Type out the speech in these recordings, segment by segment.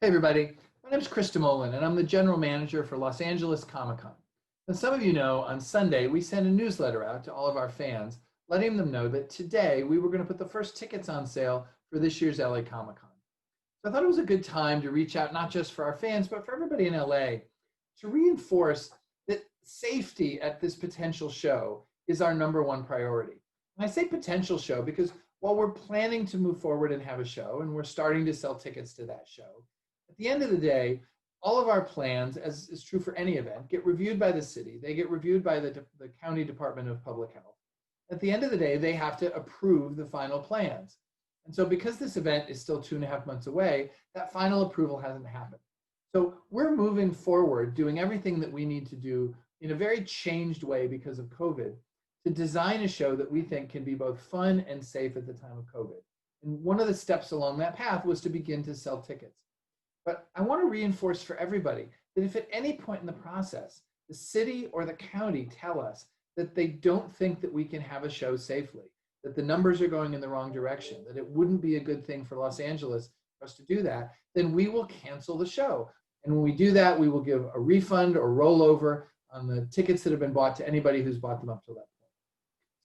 Hey everybody, my name is DeMoulin and I'm the general manager for Los Angeles Comic-Con. As some of you know, on Sunday we sent a newsletter out to all of our fans letting them know that today we were going to put the first tickets on sale for this year's LA Comic-Con. So I thought it was a good time to reach out not just for our fans but for everybody in LA to reinforce that safety at this potential show is our #1 priority. And I say potential show because while we're planning to move forward and have a show and we're starting to sell tickets to that show, at the end of the day, all of our plans, as is true for any event, get reviewed by the city. They get reviewed by the County Department of Public Health. At the end of the day, they have to approve the final plans. And so because this event is still 2.5 months away, that final approval hasn't happened. So we're moving forward, doing everything that we need to do in a very changed way because of COVID to design a show that we think can be both fun and safe at the time of COVID. And one of the steps along that path was to begin to sell tickets. But I want to reinforce for everybody that if at any point in the process, the city or the county tell us that they don't think that we can have a show safely, that the numbers are going in the wrong direction, that it wouldn't be a good thing for Los Angeles for us to do that, then we will cancel the show. And when we do that, we will give a refund or rollover on the tickets that have been bought to anybody who's bought them up to that point.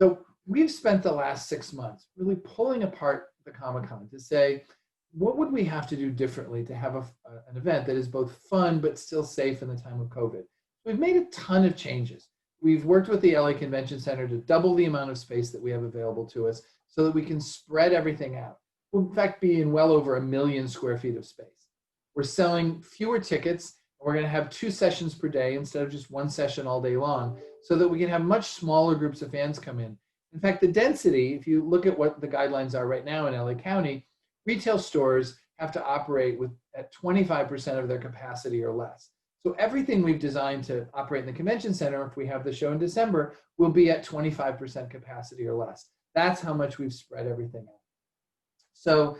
So we've spent the last 6 months really pulling apart the Comic-Con to say, what would we have to do differently to have an event that is both fun but still safe in the time of COVID? We've made a ton of changes. We've worked with the LA Convention Center to double the amount of space that we have available to us so that we can spread everything out. We'll in fact be in well over 1 million square feet of space. We're selling fewer tickets. We're going to have 2 sessions per day instead of just 1 session all day long so that we can have much smaller groups of fans come in. In fact, the density, if you look at what the guidelines are right now in LA County, retail stores have to operate at 25% of their capacity or less. So everything we've designed to operate in the convention center, if we have the show in December, will be at 25% capacity or less. That's how much we've spread everything out. So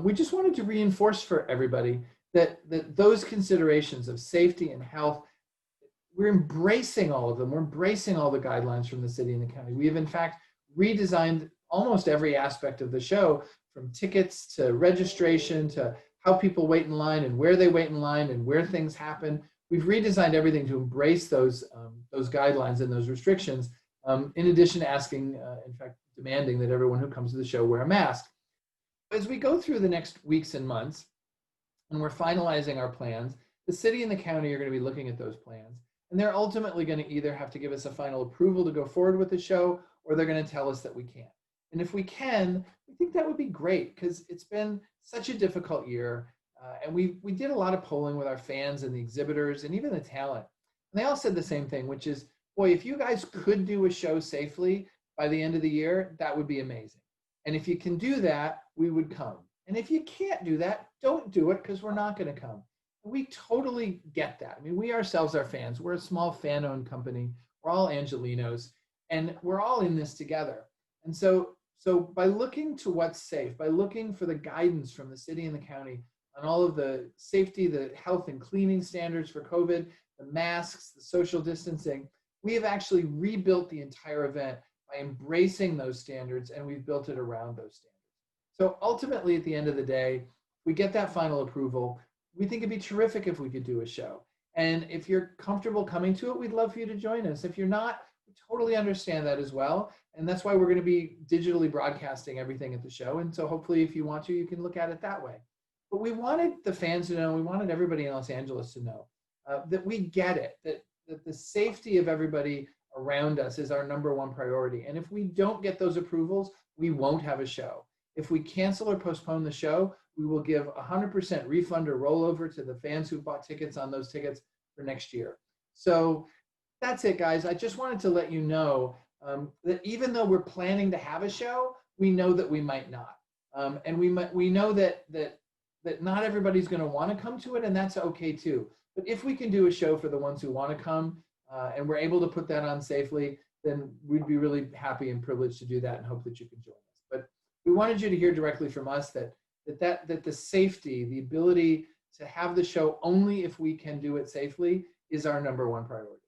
we just wanted to reinforce for everybody that those considerations of safety and health, we're embracing all of them. We're embracing all the guidelines from the city and the county. We have in fact redesigned almost every aspect of the show, from tickets to registration to how people wait in line and where they wait in line and where things happen. We've redesigned everything to embrace those guidelines and those restrictions, in addition to asking, in fact, demanding that everyone who comes to the show wear a mask. As we go through the next weeks and months, and we're finalizing our plans, the city and the county are going to be looking at those plans, and they're ultimately going to either have to give us a final approval to go forward with the show, or they're going to tell us that we can't. And if we can, we think that would be great because it's been such a difficult year. And we did a lot of polling with our fans and the exhibitors and even the talent. And they all said the same thing, which is, boy, if you guys could do a show safely by the end of the year, that would be amazing. And if you can do that, we would come. And if you can't do that, don't do it because we're not going to come. And we totally get that. I mean, we ourselves are fans. We're a small fan-owned company. We're all Angelinos, and we're all in this together. And so by looking to what's safe, by looking for the guidance from the city and the county on all of the safety, the health and cleaning standards for COVID, the masks, the social distancing, we have actually rebuilt the entire event by embracing those standards, and we've built it around those standards. So ultimately, at the end of the day, if we get that final approval, we think it'd be terrific if we could do a show. And if you're comfortable coming to it, we'd love for you to join us. If you're not, we totally understand that as well. And that's why we're going to be digitally broadcasting everything at the show. And so hopefully if you want to, you can look at it that way. But we wanted the fans to know, we wanted everybody in Los Angeles to know that we get it, that the safety of everybody around us is our #1 priority. And if we don't get those approvals, we won't have a show. If we cancel or postpone the show, we will give 100% refund or rollover to the fans who bought tickets on those tickets for next year. So that's it, guys. I just wanted to let you know that even though we're planning to have a show, we know that we might not. And we know that not everybody's going to want to come to it, and that's okay too. But if we can do a show for the ones who want to come, and we're able to put that on safely, then we'd be really happy and privileged to do that and hope that you can join us. But we wanted you to hear directly from us that the safety, the ability to have the show only if we can do it safely is our #1 priority.